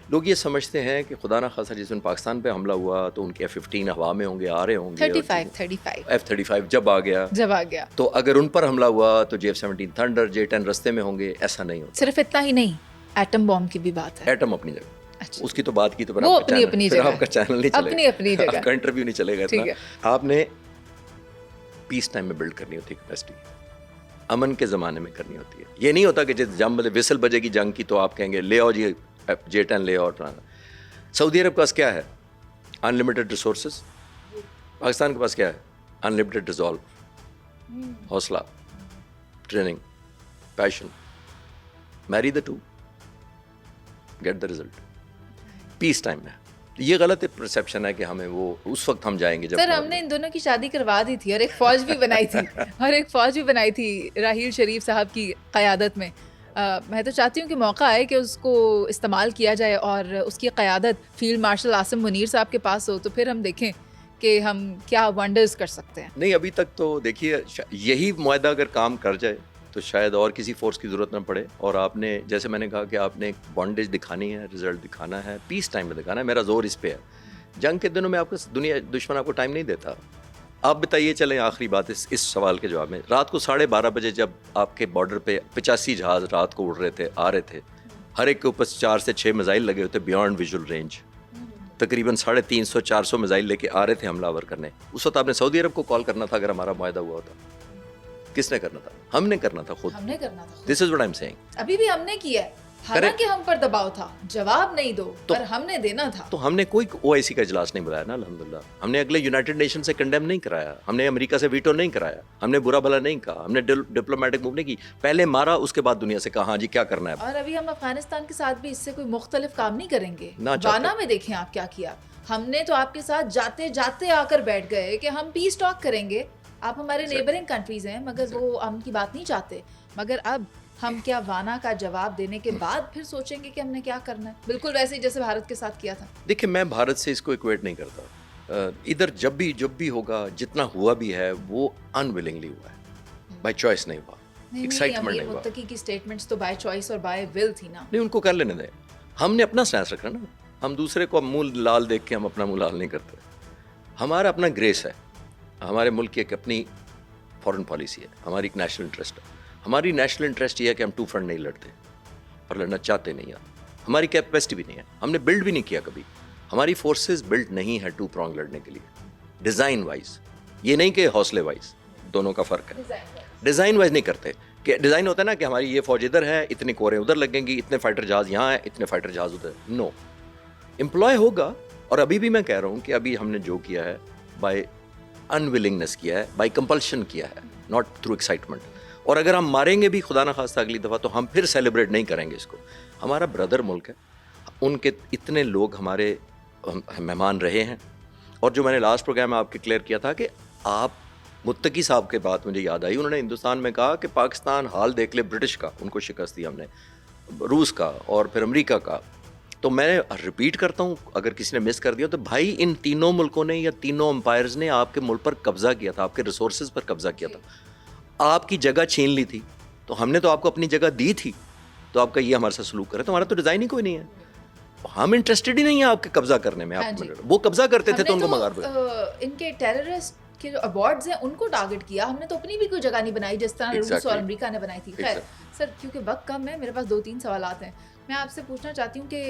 लोग ये समझते हैं कि खुदा ना खासा जिस दिन पाकिस्तान पे हमला हुआ तो उनके F-15 हवा में होंगे, आ रहे होंगे, 35 F-35 जब आ गया जब आ गया, तो अगर उन पर हमला हुआ तो J-17 थंडर, J-10 रस्ते में होंगे, ऐसा नहीं होता। सिर्फ इतना ही नहीं, एटम बॉम्ब की भी बात है। एटम अपनी जगह, अच्छा, उसकी तो बात की तो फिर वो आपका अपनी चैनल, अपनी फिर जगह आपका चैनल नहीं चलेगा, अपनी जगह, आपका इंटरव्यू नहीं चलेगा इतना। ठीक है। आपने पीस टाइम में बिल्ड करनी होती है कैपेसिटी, अमन के ज़माने में करनी होती है। ये नहीं होता कि जिस जंग विसल बजेगी जंग की तो आप कहेंगे ले आओ जी J-10 ले आओ। सऊदी अरब के पास क्या है? Unlimited resources. पाकिस्तान के पास क्या है? अनलिमिटेड रिजॉल्व, हौसला, training, passion, marry the to, get the result. Peace time में ये गलत परसेप्शन है कि हमें वो उस वक्त हम जाएंगे जब सर हमने इन दोनों की शादी करवा दी थी और एक फौज भी बनाई थी राहील शरीफ साहब की क़यादत में। मैं तो चाहती हूँ कि मौका आए कि उसको इस्तेमाल किया जाए और उसकी क़यादत फील्ड मार्शल आसिम मुनीर साहब के पास हो, तो फिर हम देखें कि हम क्या वंडर्स कर सकते हैं। नहीं, अभी तक तो देखिए यही मुआहदा अगर काम कर जाए तो शायद और किसी फोर्स की ज़रूरत ना पड़े। और आपने जैसे मैंने कहा कि आपने एक बॉन्डेज दिखानी है, रिजल्ट दिखाना है, पीस टाइम में दिखाना है। मेरा जोर इस पे है। जंग के दिनों में आपको दुश्मन आपको टाइम नहीं देता। आप बताइए, चलें आखिरी बात इस सवाल के जवाब में, रात को 12:30 बजे जब आपके बॉर्डर पे 85 जहाज़ रात को उड़ रहे थे, आ रहे थे, हर एक के ऊपर 4 से 6 मिसाइल लगे होते बियॉन्ड विजुअल रेंज, तकरीबन 350-400 मिसाइल लेके आ रहे थे हमलावर करने। उस वक्त आपने सऊदी अरब को कॉल करना था अगर हमारा मुआहदा हुआ होता। किसने करना था? हमने करना था खुद। हमने करना था खुद। This is what I am saying. अभी भी हमने किया है, हालांकि हम पर दबाव था, जवाब नहीं दो पर हमने देना था। तो हमने कोई OIC का इजलास नहीं बुलाया ना, अल्हम्दुलिल्लाह। हमने अगले यूनाइटेड नेशन से कंडेम नहीं कराया, हमने अमेरिका से वीटो नहीं कराया, हमने बुरा भला नहीं कहा, हमने डिप्लोमेटिक मूव नहीं की। पहले मारा, उसके बाद दुनिया से कहा हाँ जी क्या करना है। और अभी हम अफगानिस्तान के साथ भी इससे कोई मुख्तलिफ काम नहीं करेंगे। ना चाहते। वाना में देखें आप क्या किया। हमने तो आपके साथ जाते जाते आकर बैठ गए कि हम पीस टॉक करेंगे। आप हमारे नेबरिंग कंट्रीज हैं मगर वो हम की बात नहीं चाहते। मगर अब हम क्या वाना का जवाब देने के बाद फिर सोचेंगे कि हमने क्या करना है, बिल्कुल वैसे ही जैसे भारत के साथ किया था। देखिए, मैं भारत से इसको इक्वेट नहीं करता। इधर जब भी होगा, जितना हुआ भी है वो अनविलिंगली हुआ है, बाय चॉइस नहीं हुआ, एक्साइटमेंट नहीं हुआ। मुत्तकी की स्टेटमेंट्स तो बाय चॉइस और बाय विल थी ना। नहीं, उनको कर लेने दें। हमने अपना स्टैंस रखा ना, हम दूसरे को मुंह लाल देख के हम अपना मुंह लाल नहीं करते। हमारा अपना ग्रेस है, हमारे मुल्क की एक अपनी फॉरेन पॉलिसी है, हमारी एक नेशनल इंटरेस्ट है। हमारी नेशनल इंटरेस्ट ये है कि हम टू फ्रंट नहीं लड़ते और लड़ना चाहते नहीं हैं। हमारी कैपेसिटी भी नहीं है, हमने बिल्ड भी नहीं किया कभी। हमारी फोर्सेस बिल्ड नहीं है टू प्रॉन्ग लड़ने के लिए, डिज़ाइन वाइज। ये नहीं कि हौसले वाइज, दोनों का फ़र्क है। डिज़ाइन वाइज नहीं करते कि डिज़ाइन होता है ना कि हमारी ये फौज इधर है, इतनी कोरें उधर लगेंगी, इतने फाइटर जहाज़ यहाँ हैं, इतने फाइटर जहाज़ उधर। नो, एम्प्लॉय होगा। और अभी भी मैं कह रहा हूँ कि अभी हमने जो किया है बाय अनविलिंगनेस किया है, बाय कंपल्शन किया है, नॉट थ्रू एक्साइटमेंट। और अगर हम मारेंगे भी खुदा ना खास्ता अगली दफ़ा तो हम फिर सेलिब्रेट नहीं करेंगे इसको। हमारा ब्रदर मुल्क है, उनके इतने लोग हमारे मेहमान रहे हैं। और जो मैंने लास्ट प्रोग्राम में आपके क्लियर किया था कि आप मुत्तकी साहब के बात मुझे याद आई, उन्होंने हिंदुस्तान में कहा कि पाकिस्तान हाल देख ले, ब्रिटिश का उनको शिकस्त दी हमने, रूस का और फिर अमेरिका का। तो मैं रिपीट करता हूँ, अगर किसी ने मिस कर दिया तो भाई, इन तीनों मुल्कों ने या तीनों एम्पायर्स ने आपके मुल्क पर कब्जा किया था, आपके रिसोर्सेज पर कब्जा किया था, आपकी जगह छीन ली थी। तो हमने तो आपको अपनी जगह दी थी, तो आपका ये हमारे साथ सलूक करे, तो हमारा तो डिज़ाइन ही कोई नहीं है। हम इंटरेस्टेड ही नहीं है आपके कब्जा करने में। आप वो कब्जा करते थे तो उनको मगार इनके टेररिस्ट के जो अवार्ड्स हैं उनको टारगेट किया। हमने तो अपनी भी कोई जगह नहीं बनाई जिस तरह रूस और अमेरिका ने बनाई थी। खैर सर, क्योंकि वक्त कम है, मेरे पास 2-3 सवालात हैं। मैं आपसे पूछना चाहती हूँ कि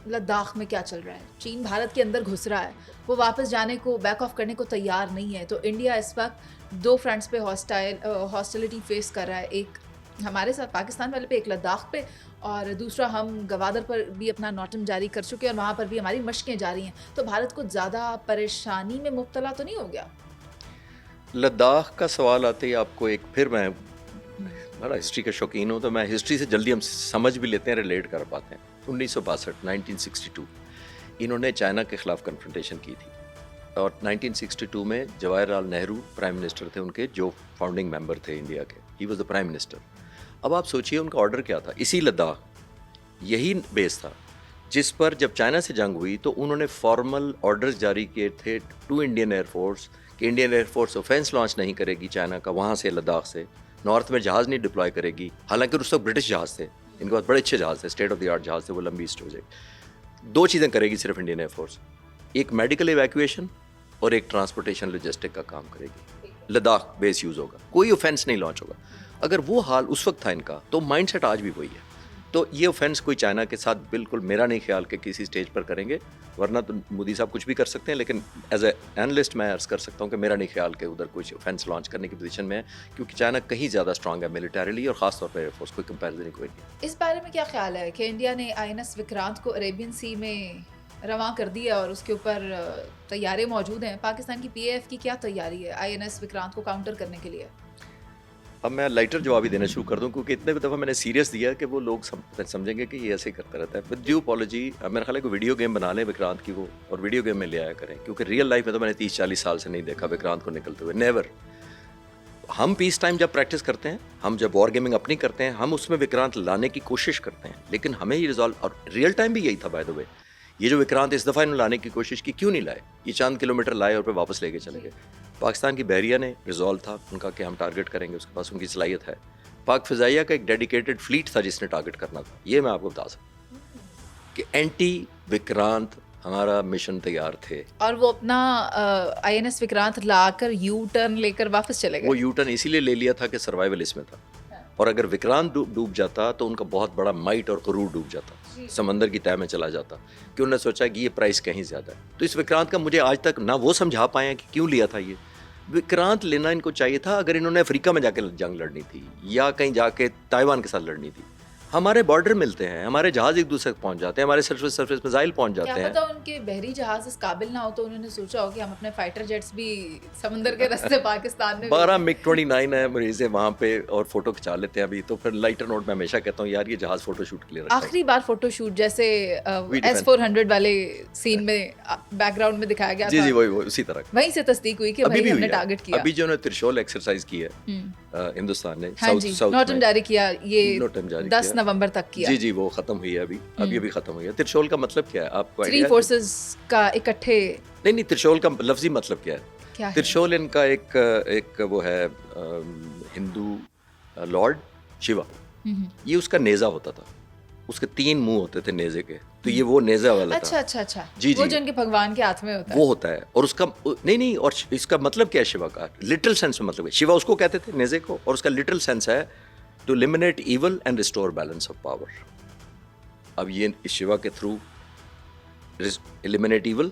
लद्दाख में क्या चल रहा है। चीन भारत के अंदर घुस रहा है, वो वापस जाने को, बैक ऑफ करने को तैयार नहीं है। तो इंडिया इस वक्त 2 फ्रंट्स पे हॉस्टिलिटी फेस कर रहा है, एक हमारे साथ पाकिस्तान वाले पे, एक लद्दाख पे, और दूसरा हम गवादर पर भी अपना नॉटम जारी कर चुके हैं और वहाँ पर भी हमारी मशकें जारी हैं। तो भारत को ज़्यादा परेशानी में मुब्तला तो नहीं हो गया? लद्दाख का सवाल आते ही आपको एक, फिर मैं बड़ा हिस्ट्री का शौकीन हूँ तो मैं हिस्ट्री से जल्दी हम समझ भी लेते हैं, रिलेट कर पाते हैं। 1962 इन्होंने चाइना के ख़िलाफ़ कन्फ्रंटेशन की थी और 1962 में जवाहरलाल नेहरू प्राइम मिनिस्टर थे उनके, जो फाउंडिंग मेंबर थे इंडिया के। He was the prime minister. अब आप सोचिए उनका ऑर्डर क्या था। इसी लद्दाख, यही बेस था जिस पर जब चाइना से जंग हुई तो उन्होंने फॉर्मल ऑर्डर्स जारी किए थे टू इंडियन एयरफोर्स कि इंडियन एयरफोर्स ऑफेंस लॉन्च नहीं करेगी चाइना का वहाँ से, लद्दाख से, नॉर्थ में जहाज़ नहीं डिप्लॉय करेगी। हालांकि उस वक्त ब्रिटिश जहाज़ थे, इनके पास बड़े अच्छे जहाज़ थे, स्टेट ऑफ द आर्ट जहाज़ थे, वो लंबी स्टोरेज। 2 चीज़ें करेगी सिर्फ इंडियन एयरफोर्स, एक मेडिकल इवैक्यूएशन और एक ट्रांसपोर्टेशन लॉजिस्टिक का काम करेगी। लद्दाख बेस यूज़ होगा, कोई ऑफेंस नहीं लॉन्च होगा। अगर वो हाल उस वक्त था इनका, तो माइंडसेट आज भी वही है। तो ये ऑफेंस कोई चाइना के साथ बिल्कुल मेरा नहीं ख्याल कि किसी स्टेज पर करेंगे, वरना तो मोदी साहब कुछ भी कर सकते हैं, लेकिन एज ए एनालिस्ट मैं अर्ज कर सकता हूँ कि मेरा नहीं ख्याल कि उधर कुछ ऑफेंस लॉन्च करने की पोजीशन में है, क्योंकि चाइना कहीं ज़्यादा स्ट्रांग है मिलिटरीली, और खासतौर पर एयरफोर्स, कोई कंपेरिजन कोई नहीं। इस बारे में क्या ख्याल है कि इंडिया ने INS विक्रांत को अरेबियन सी में रवां कर दिया और उसके ऊपर तैयारी मौजूद हैं, पाकिस्तान की PAF की क्या तैयारी है INS विक्रांत को काउंटर करने के लिए? अब मैं लाइटर जवाब ही देना शुरू कर दूं, क्योंकि इतने दफ़ा मैंने सीरियस दिया कि वो लोग समझेंगे कि ये ऐसे ही करता रहता है। विद ड्यू अपॉलॉजी, मेरा ख्याल है कि वीडियो गेम बना लें विक्रांत की वो, और वीडियो गेम में ले आया करें, क्योंकि रियल लाइफ में तो मैंने 30-40 साल से नहीं देखा विक्रांत को निकलते हुए, नेवर। हम पीस टाइम जब प्रैक्टिस करते हैं, हम जब वॉर गेमिंग अपनी करते हैं, हम उसमें विक्रांत लाने की कोशिश करते हैं, लेकिन हमें ये रिजॉल्व, और रियल टाइम भी यही था बाय द वे। ये जो विक्रांत इस दफ़ा इन्होंने लाने की कोशिश की, क्यों नहीं लाए? ये चंद किलोमीटर लाए और फिर वापस लेके चले गए। पाकिस्तान की बहरिया ने रिजॉल्व था उनका कि हम टारगेट करेंगे, उसके पास उनकी सलाहियत है। पाक फ़िज़ाइया का एक डेडिकेटेड फ्लीट था जिसने टारगेट करना था। ये मैं आपको बता सकता हूँ कि एंटी विक्रांत हमारा मिशन तैयार थे, और वो अपना INS विक्रांत लाकर यू टर्न लेकर वापस चले गए। वो यू टर्न इसीलिए ले लिया था कि सर्वाइवल इसमें था, और अगर विक्रांत डूब जाता तो उनका बहुत बड़ा माइट और गरूर डूब जाता, समंदर की तह में चला जाता, कि उन्होंने सोचा कि ये प्राइस कहीं ज़्यादा है। तो इस विक्रांत का मुझे आज तक ना वो समझा पाए कि क्यों लिया था ये। विक्रांत लेना इनको चाहिए था अगर इन्होंने अफ्रीका में जाके जंग लड़नी थी, या कहीं जाके ताइवान के साथ लड़नी थी। हमारे बॉर्डर मिलते हैं, हमारे जहाज एक दूसरे तक पहुंच जाते हैं, हमारे सरफेस मिसाइल पहुंच जाते हैं। क्या पता उनके बहरी जहाज इस काबिल ना हो तो उन्होंने सोचा हो कि हम अपने फाइटर जेट्स भी समंदर के रास्ते पाकिस्तान में 12 MiG-29 है मरीज़े वहाँ पे, और फोटो खिंचा लेते हैं अभी। तो फिर लाइटर नोट में हमेशा कहता हूँ यार ये जहाज फोटो शूट के लिए रखा है। आखिरी बार फोटो शूट जैसे S-400 वाले सीन में बैकग्राउंड में दिखाया गया जी था, जी वही उसी तरह वहीं से तस्दीक हुई कि भाई हमने टारगेट किया। अभी जो त्रिशूल एक्सरसाइज की है हिंदुस्तान ने, हाँ जी, नोटम जारी किया, ये नोटम जारी 10 नवंबर तक किया। जी जी वो खत्म हुई है अभी भी खत्म हुई है। त्रिशूल का मतलब क्या है आपको? 3 फोर्सेस का इकट्ठे। नहीं, त्रिशूल का लफ्जी मतलब क्या है? क्या है? त्रिशूल इनका एक वो है हिंदू लॉर्ड शिवा, ये उसका नेजा होता था, उसके 3 मुंह होते थे नेजे के, तो ये वो नेजा वाला अच्छा था। अच्छा जी वो जी जो उनके भगवान के हाथ में होता है वो होता है। और उसका नहीं, और इसका मतलब क्या है शिवा का? लिटिल सेंस में मतलब है, शिवा उसको कहते थे नेजे को, और उसका लिटिल सेंस है to eliminate evil and restore balance of power. अब ये इस शिवा के थ्रू एलिमिनेट इविल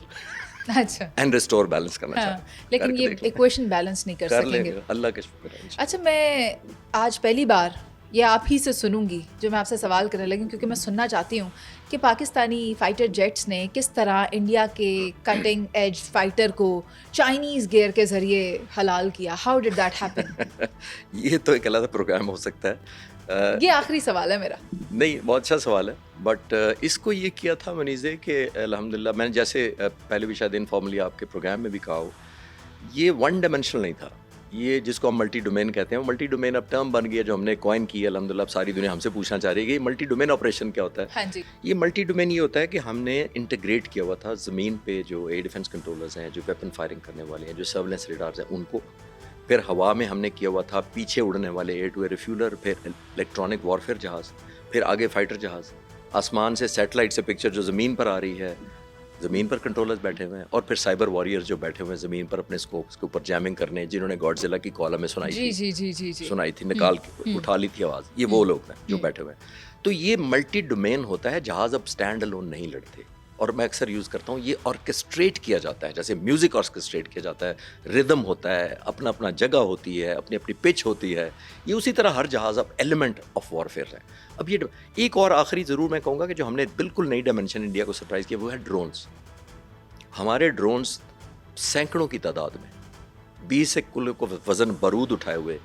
अच्छा एंड रिस्टोर बैलेंस करना चाहते हैं। लेकिन ये इक्वेशन बैलेंस नहीं कर सकेंगे। अल्लाह के शुक्र है। अच्छा, मैं आज पहली बार ये आप ही से सुनूंगी जो मैं आपसे सवाल करने लगी, क्योंकि मैं सुनना चाहती हूँ कि पाकिस्तानी फाइटर जेट्स ने किस तरह इंडिया के कटिंग एज फाइटर को चाइनीज़ गियर के ज़रिए हलाल किया। How did that happen? ये तो एक अलग प्रोग्राम हो सकता है। ये आखिरी सवाल है मेरा। नहीं, बहुत अच्छा सवाल है, बट इसको ये किया था मनीज़े कि अल्हम्दुलिल्लाह, मैंने जैसे पहले भी शायद इनफॉर्मली आपके प्रोग्राम में भी कहा हो, ये वन डायमेंशनल नहीं था। ये जिसको हम मल्टी डोमेन कहते हैं, वो मल्टी डोमेन अब टर्म बन गया जो हमने कॉइन की है अल्हम्दुलिल्लाह। अब सारी दुनिया हमसे पूछना चाह रही है कि मल्टी डोमेन ऑपरेशन क्या होता है। हाँ जी। ये मल्टी डोमेन ये होता है कि हमने इंटीग्रेट किया हुआ था ज़मीन पे जो एयर डिफेंस कंट्रोलर्स हैं, जो वेपन फायरिंग करने वाले हैं, जो सर्वेलेंस रेडार्स हैं उनको, फिर हवा में हमने किया हुआ था पीछे उड़ने वाले एयर टू एयर रिफ्यूलर, फिर इलेक्ट्रॉनिक वॉरफेयर जहाज़, फिर आगे फाइटर जहाज़, आसमान से सैटेलाइट से पिक्चर जो ज़मीन पर आ रही है, ज़मीन पर कंट्रोलर्स बैठे हुए हैं, और फिर साइबर वॉरियर्स जो बैठे हुए हैं ज़मीन पर अपने स्कोप्स के ऊपर जैमिंग करने, जिन्होंने गॉडजिला की कॉल में सुनाई थी, जी सुनाई थी, निकाल के उठा ली थी आवाज़, ये वो लोग हैं जो बैठे हुए हैं। तो ये मल्टी डोमेन होता है, जहाज़ अब स्टैंड अलोन नहीं लड़ते। और मैं अक्सर यूज़ करता हूँ, ये ऑर्केस्ट्रेट किया जाता है, जैसे म्यूज़िक ऑर्केस्ट्रेट किया जाता है, रिदम होता है, अपना अपना जगह होती है, अपनी अपनी पिच होती है। ये उसी तरह हर जहाज़ अब एलिमेंट ऑफ वॉरफेयर है। अब ये एक और आखिरी ज़रूर मैं कहूँगा कि जो हमने बिल्कुल नई डायमेंशन इंडिया को सरप्राइज़ किया वो है ड्रोन्स। हमारे ड्रोन्स सैकड़ों की तादाद में 20 किलो को वज़न बारूद उठाए हुए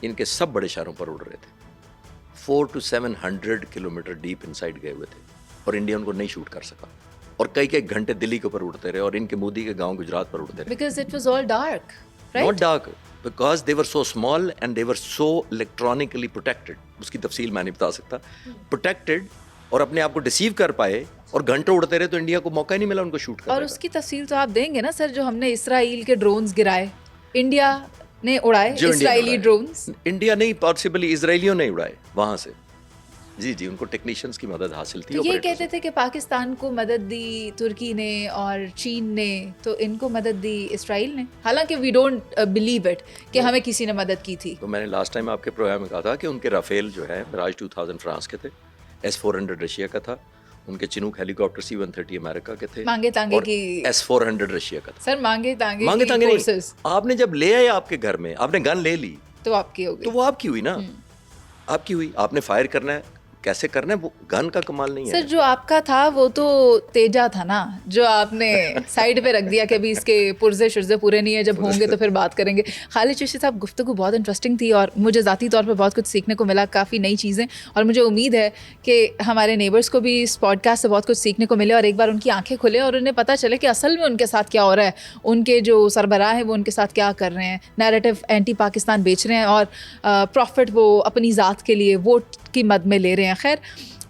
इनके सब बड़े शहरों पर उड़ रहे थे। 400 to 700 किलोमीटर डीप इनसाइड गए हुए थे, और इंडिया उनको नहीं शूट कर सका, और कई कई घंटे दिल्ली के ऊपर उड़ते रहे, और इनके मोदी के गांव गुजरात पर उड़ते रहे। Because it was all dark, right? Not dark, because they were so small and they were so electronically protected. उसकी तफसील मैं नहीं बता सकता। Protected, और अपने आप को डिसीव कर पाए, और घंटों उड़ते रहे, तो इंडिया को मौका ही नहीं मिला उनको शूट करने का। और उसकी तफसील तो आप देंगे ना सर, जो हमने इसराइल के ड्रोन्स गिराए, इंडिया ने उड़ाए इसराइली ड्रोन्स। इंडिया नहीं, पॉसिबली इजरायलियों ने उड़ाए वहां से। जी जी, उनको टेक्नीशियंस की मदद हासिल थी। तो ये operators कहते थे कि पाकिस्तान को मदद दी तुर्की ने और चीन ने, तो इनको मदद दी इसराइल ने, हालांकि वी डोंट बिलीव इट कि हमें किसी ने मदद की थी। तो मैंने लास्ट टाइम आपके प्रोग्राम में कहा था कि उनके राफेल जो है मिराज 2000 फ्रांस के थे, S-400 रशिया का था, उनके चिनूक हेलीकॉप्टर C-130 अमेरिका के थे, मांगे तांगे और की S-400 रशिया का था। सर मांगे तांगे मांगे की तांगे नहीं, फोर्सेस आपने जब ले आए आपके घर में, आपने गन ले ली तो आपकी हो तो गई। वो आपकी हुई ना, आपकी हुई। आपने फायर करना है, कैसे करना है, वो गन का कमाल नहीं सर है। जो आपका था वो तो तेजा था ना, जो आपने साइड पे रख दिया कि अभी इसके पुर्जे शुर्जे पूरे नहीं है, जब होंगे तो फिर बात करेंगे। खालिद चिश्ती साहब, गुफ्तगू बहुत इंटरेस्टिंग थी और मुझे ज़ाती तौर पे बहुत कुछ सीखने को मिला, काफ़ी नई चीज़ें, और मुझे उम्मीद है कि हमारे नेबर्स को भी इस पॉडकास्ट से बहुत कुछ सीखने को मिले और एक बार उनकी आंखें खुले और उन्हें पता चले कि असल में उनके साथ क्या हो रहा है, उनके जो सरबराह हैं वो उनके साथ क्या कर रहे हैं, नैरेटिव एंटी पाकिस्तान बेच रहे हैं और प्रॉफिट वो अपनी ज़ात के लिए वोट की मद में ले रहे हैं। खैर,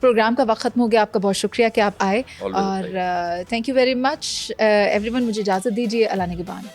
प्रोग्राम का वक्त ख़त्म हो गया, आपका बहुत शुक्रिया कि आप आए और thank you very much everyone. मुझे इजाज़त दीजिए, अल्लाह निगहबान।